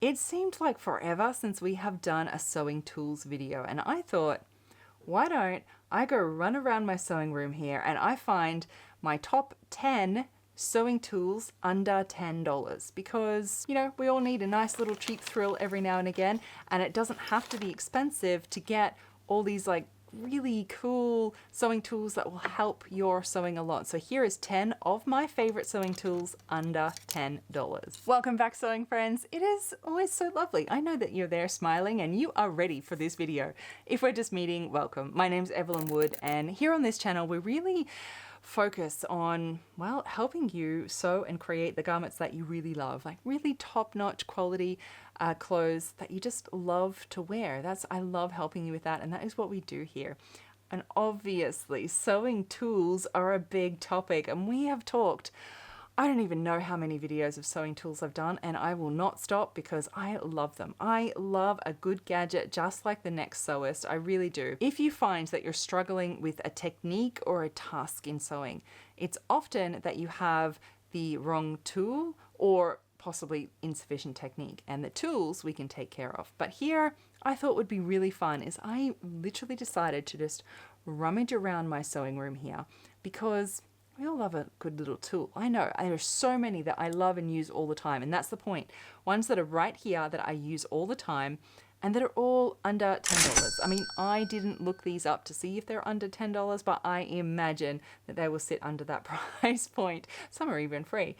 It seemed like forever since we have done a sewing tools video, and I thought, why don't I go run around my sewing room here and I find my top 10 sewing tools under $10, because, you know, we all need a nice little cheap thrill every now and again, and it doesn't have to be expensive to get all these like really cool sewing tools that will help your sewing a lot. So here is 10 of my favorite sewing tools under $10. Welcome back, sewing friends. It is always so lovely. I know that you're there smiling and you are ready for this video. If we're just meeting, welcome. My name's Evelyn Wood, and here on this channel we really focus on, well, helping you sew and create the garments that you really love, like really top-notch quality clothes that you just love to wear. I love helping you with that, and that is what we do here. And obviously sewing tools are a big topic, and we have talked, I don't even know how many videos of sewing tools I've done, and I will not stop because I love them. I love a good gadget just like the next sewist. I really do. If you find that you're struggling with a technique or a task in sewing, it's often that you have the wrong tool or possibly insufficient technique, and the tools we can take care of. But here I thought would be really fun is I literally decided to just rummage around my sewing room here, because we all love a good little tool. I know there are so many that I love and use all the time, and that's the point. Ones that are right here that I use all the time and that are all under $10. I mean, I didn't look these up to see if they're under $10, but I imagine that they will sit under that price point. Some are even free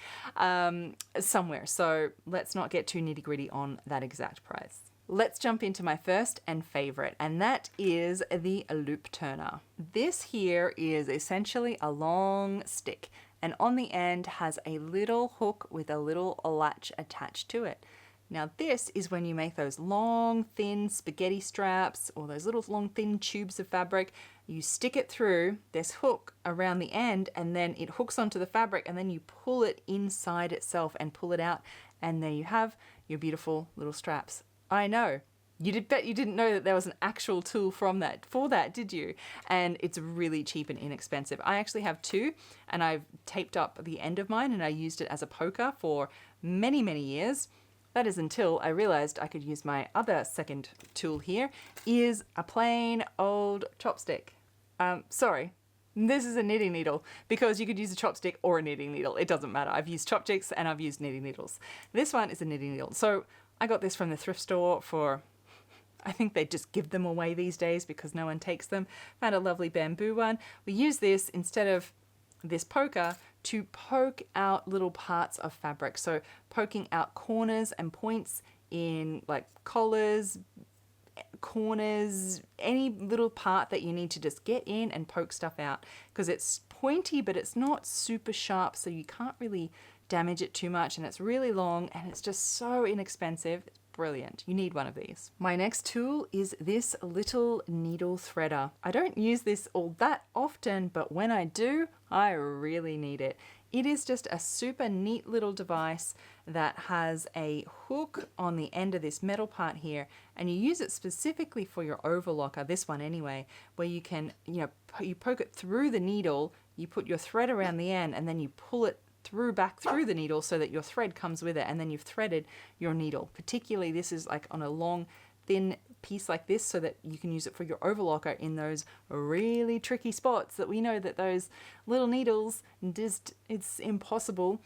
somewhere. So let's not get too nitty-gritty on that exact price. Let's jump into my first and favorite, and that is the loop turner. This here is essentially a long stick, and on the end has a little hook with a little latch attached to it. Now this is when you make those long thin spaghetti straps or those little long thin tubes of fabric. You stick it through this hook around the end, and then it hooks onto the fabric, and then you pull it inside itself and pull it out, and there you have your beautiful little straps. I know. Bet you didn't know that there was an actual tool for that, did you? And it's really cheap and inexpensive. I actually have two, and I've taped up the end of mine, and I used it as a poker for many, many years. That is until I realized I could use my other second tool here, is a plain old chopstick. Sorry. This is a knitting needle, because you could use a chopstick or a knitting needle. It doesn't matter. I've used chopsticks and I've used knitting needles. This one is a knitting needle. So I got this from the thrift store for, I think they just give them away these days because no one takes them. Found a lovely bamboo one. We use this instead of this poker to poke out little parts of fabric. So poking out corners and points in like collars, corners, any little part that you need to just get in and poke stuff out, because it's pointy but it's not super sharp, so you can't really damage it too much, and it's really long and it's just so inexpensive. It's brilliant. You need one of these. My next tool is this little needle threader. I don't use this all that often, but when I do, I really need it. It is just a super neat little device that has a hook on the end of this metal part here, and you use it specifically for your overlocker, this one anyway, where you can, you poke it through the needle, you put your thread around the end, and then you pull it back through the needle so that your thread comes with it, and then you've threaded your needle. Particularly this is like on a long thin piece like this, so that you can use it for your overlocker in those really tricky spots that we know that those little needles it's impossible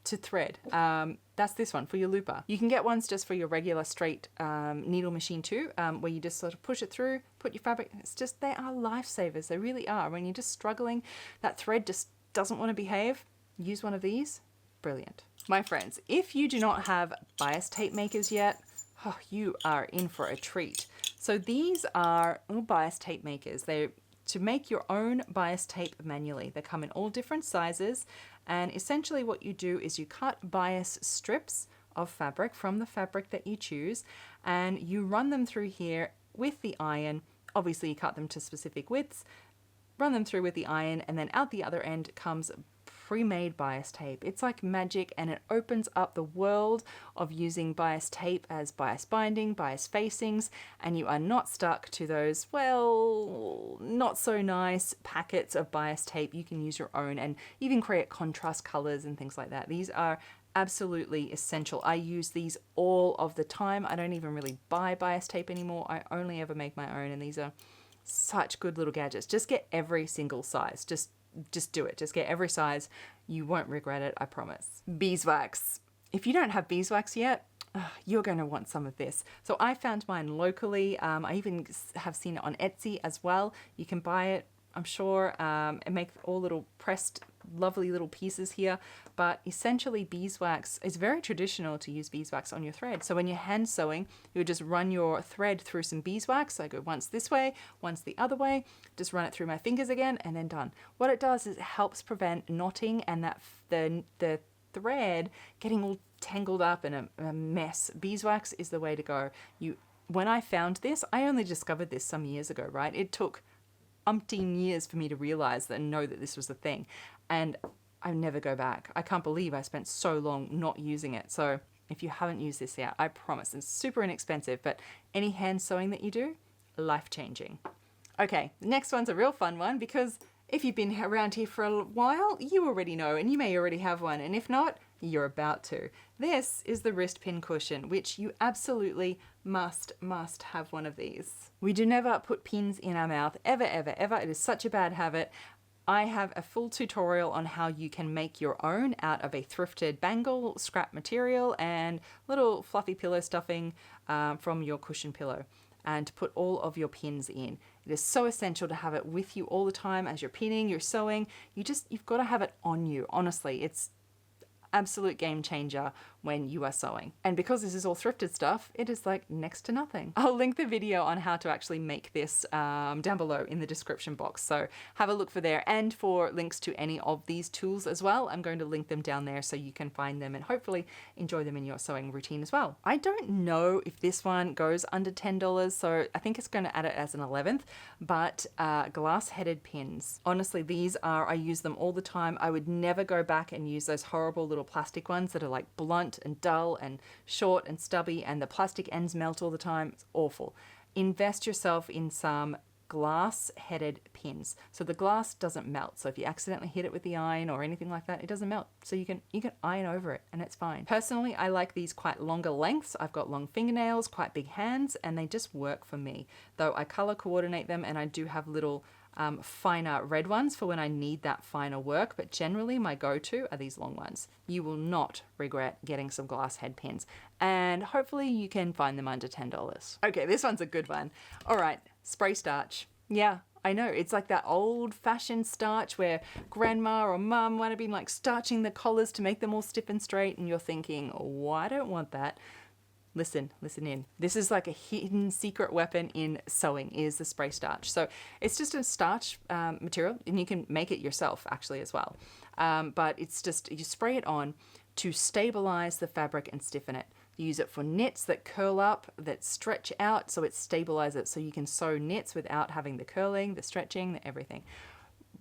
to thread. That's this one for your looper. You can get ones just for your regular straight needle machine too, where you just sort of push it through, put your fabric. It's just, they are lifesavers. They really are. When you're just struggling, that thread just doesn't want to behave, use one of these. Brilliant. My friends, if you do not have bias tape makers yet, oh, you are in for a treat. So these are bias tape makers. They're to make your own bias tape manually. They come in all different sizes, and essentially what you do is you cut bias strips of fabric from the fabric that you choose, and you run them through here with the iron. Obviously you cut them to specific widths, run them through with the iron, and then out the other end comes pre-made bias tape. It's like magic, and it opens up the world of using bias tape as bias binding, bias facings, and you are not stuck to those, well, not so nice packets of bias tape. You can use your own and even create contrast colors and things like that. These are absolutely essential. I use these all of the time. I don't even really buy bias tape anymore. I only ever make my own, and these are such good little gadgets. Just get every single size. Just do it. Just get every size. You won't regret it, I promise. Beeswax. If you don't have beeswax yet, you're going to want some of this. So I found mine locally. I even have seen it on Etsy as well. You can buy it, I'm sure, and make all little pressed, lovely little pieces here. But essentially beeswax is very traditional to use beeswax on your thread. So when you're hand sewing, you would just run your thread through some beeswax. I go once this way, once the other way, just run it through my fingers again, and then done. What it does is it helps prevent knotting and that the thread getting all tangled up in a mess. Beeswax is the way to go. When I found this, I only discovered this some years ago, right? It took umpteen years for me to realize and know that this was the thing. And I never go back. I can't believe I spent so long not using it. So if you haven't used this yet, I promise it's super inexpensive, but any hand sewing that you do, life-changing. Okay, the next one's a real fun one, because if you've been around here for a while, you already know, and you may already have one, and if not, you're about to. This is the wrist pin cushion, which you absolutely must have one of these. We do never put pins in our mouth, ever, ever, ever. It is such a bad habit. I have a full tutorial on how you can make your own out of a thrifted bangle, scrap material, and little fluffy pillow stuffing from your cushion pillow, and put all of your pins in. It is so essential to have it with you all the time as you're pinning, you're sewing. You've got to have it on you. Honestly, it's absolute game changer when you are sewing. And because this is all thrifted stuff, it is like next to nothing. I'll link the video on how to actually make this down below in the description box. So have a look for there, and for links to any of these tools as well. I'm going to link them down there so you can find them and hopefully enjoy them in your sewing routine as well. I don't know if this one goes under $10, so I think it's going to add it as an 11th, but glass-headed pins. Honestly, I use them all the time. I would never go back and use those horrible little plastic ones that are like blunt and dull and short and stubby, and the plastic ends melt all the time. It's awful. Invest yourself in some glass-headed pins so the glass doesn't melt. So if you accidentally hit it with the iron or anything like that, it doesn't melt. So you can iron over it and it's fine. Personally, I like these quite longer lengths. I've got long fingernails, quite big hands, and they just work for me. Though I color coordinate them, and I do have little finer red ones for when I need that finer work, but generally my go-to are these long ones. You will not regret getting some glass head pins, and hopefully you can find them under $10. Okay, this one's a good one. All right, spray starch. Yeah, I know, it's like that old-fashioned starch where grandma or mum might have been like starching the collars to make them all stiff and straight, and you're thinking, oh, I don't want that. Listen in. This is like a hidden secret weapon in sewing, is the spray starch. So it's just a starch material, and you can make it yourself actually as well. But it's just, you spray it on to stabilize the fabric and stiffen it. You use it for knits that curl up, that stretch out, so it stabilizes it, so you can sew knits without having the curling, the stretching, the everything.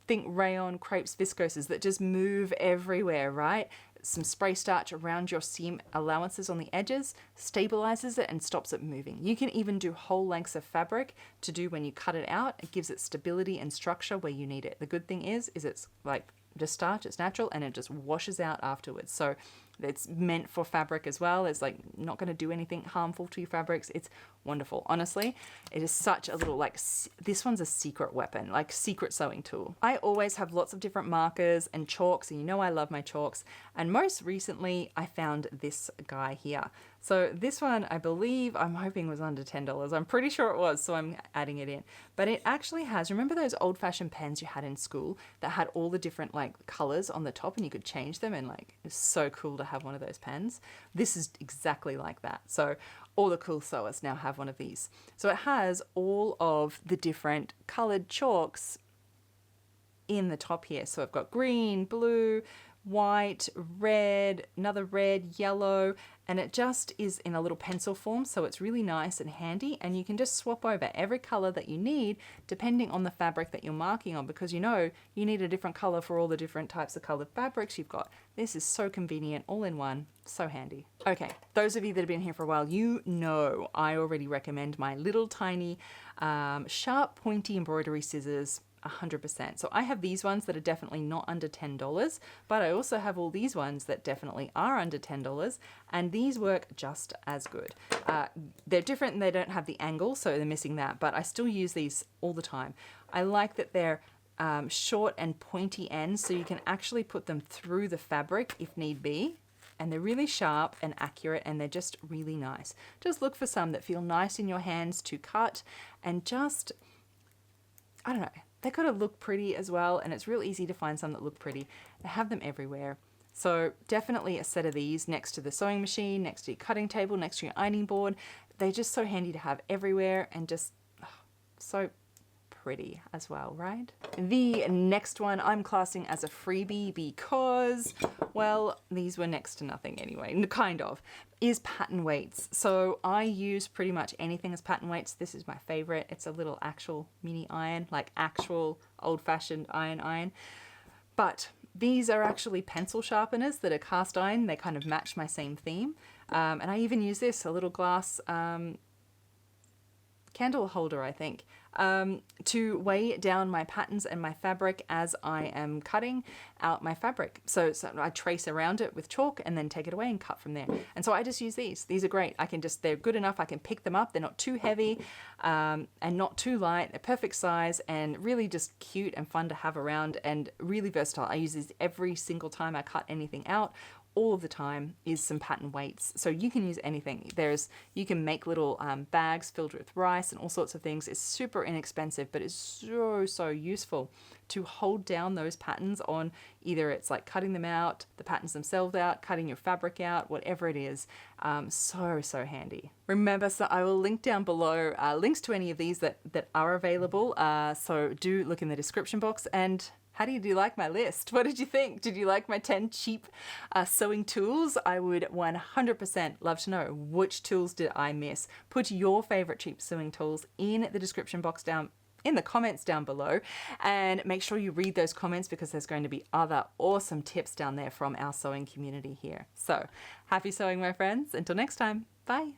Think rayon, crepes, viscoses that just move everywhere, right? Some spray starch around your seam allowances on the edges stabilizes it and stops it moving. You can even do whole lengths of fabric to do when you cut it out. It gives it stability and structure where you need it. The good thing is it's like just starch, it's natural, and it just washes out afterwards. So it's meant for fabric as well. It's like not going to do anything harmful to your fabrics. It's wonderful. Honestly, it is such a little, like, this one's a secret weapon, like secret sewing tool. I always have lots of different markers and chalks, and you know I love my chalks. And most recently I found this guy here. So this one, I believe, I'm hoping was under $10. I'm pretty sure it was, so I'm adding it in. But it actually has, remember those old-fashioned pens you had in school that had all the different like colors on the top and you could change them, and like it's so cool to have one of those pens? This is exactly like that. So all the cool sewers now have one of these. So it has all of the different colored chalks in the top here. So I've got green, blue, white, red, another red, yellow, and it just is in a little pencil form, so it's really nice and handy, and you can just swap over every color that you need depending on the fabric that you're marking on, because you know you need a different color for all the different types of colored fabrics you've got. This is so convenient, all in one, so handy. Okay, those of you that have been here for a while, you know I already recommend my little tiny sharp pointy embroidery scissors. 100%. So I have these ones that are definitely not under $10, but I also have all these ones that definitely are under $10, and these work just as good. They're different and they don't have the angle, so they're missing that, but I still use these all the time. I like that they're short and pointy ends, so you can actually put them through the fabric if need be. And they're really sharp and accurate, and they're just really nice. Just look for some that feel nice in your hands to cut, and just, I don't know, they gotta look pretty as well, and it's real easy to find some that look pretty. They have them everywhere. So definitely a set of these next to the sewing machine, next to your cutting table, next to your ironing board. They're just so handy to have everywhere, and just so pretty as well, right? The next one I'm classing as a freebie because, well, these were next to nothing anyway, kind of, is pattern weights. So I use pretty much anything as pattern weights. This is my favorite. It's a little actual mini iron, like actual old-fashioned iron. But these are actually pencil sharpeners that are cast iron. They kind of match my same theme. And I even use this, a little glass candle holder, I think, to weigh down my patterns and my fabric as I am cutting out my fabric. So I trace around it with chalk and then take it away and cut from there. And so I just use these. These are great. They're good enough. I can pick them up. They're not too heavy and not too light. They're perfect size and really just cute and fun to have around and really versatile. I use these every single time I cut anything out. All of the time is some pattern weights. So you can use anything. You can make little bags filled with rice and all sorts of things. It's super inexpensive, but it's so useful to hold down those patterns on either it's like cutting them out, the patterns themselves out, cutting your fabric out, whatever it is. So handy. Remember, so I will link down below links to any of these that are available. So do look in the description box. And how do you like my list? What did you think? Did you like my 10 cheap sewing tools? I would 100% love to know which tools did I miss. Put your favorite cheap sewing tools in the description box down in the comments down below, and make sure you read those comments because there's going to be other awesome tips down there from our sewing community here. So happy sewing, my friends. Until next time, bye.